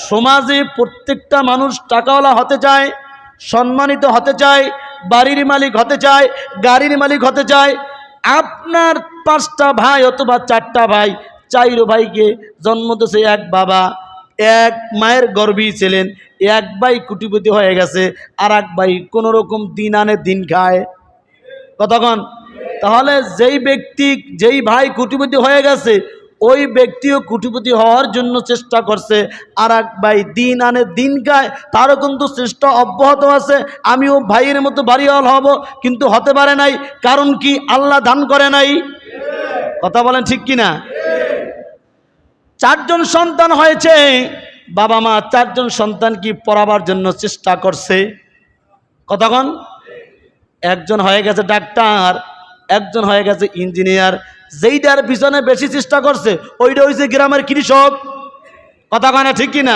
সমাজে প্রত্যেকটা মানুষ টাকাওয়ালা হতে চায়, সম্মানিত হতে চায়, বাড়ির মালিক হতে চায়, গাড়ির মালিক হতে চায়। আপনার 5টা ভাই অথবা 4টা ভাই, 4 ভাইকে জন্ম দিয়েছে এক বাবা, এক মায়ের গর্ভেই ছিলেন। এক ভাই কোটিপতি হয়ে গেছে, আর এক ভাই কোনো রকম দিন আনে দিন খায়। কতক্ষণ? তাহলে যেই ভাই কোটিপতি হয়ে গেছে, ওই ব্যক্তিও কোটিপতি হওয়ার জন্য চেষ্টা করছে, আর এক ভাই দিন আনে দিন খায়, তারও কিন্তু চেষ্টা অব্যাহত আছে। আমিও ভাইয়ের মতো বাড়িওয়ালা হব, কিন্তু হতে পারে নাই। কারণ কি? আল্লাহ দান করে নাই। কথা বলেন ঠিক কিনা? 4 জন সন্তান হয়েছে, বাবা মা 4 জন সন্তান কি পড়াবার জন্য চেষ্টা করছে? কতক্ষণ? একজন হয়ে গেছে ডাক্তার, একজন হয়ে গেছে ইঞ্জিনিয়ার। যেইটার পিছনে বেশি চেষ্টা করছে ওইটা হয়েছে গ্রামের কৃষক। কথা কয় না ঠিক কিনা?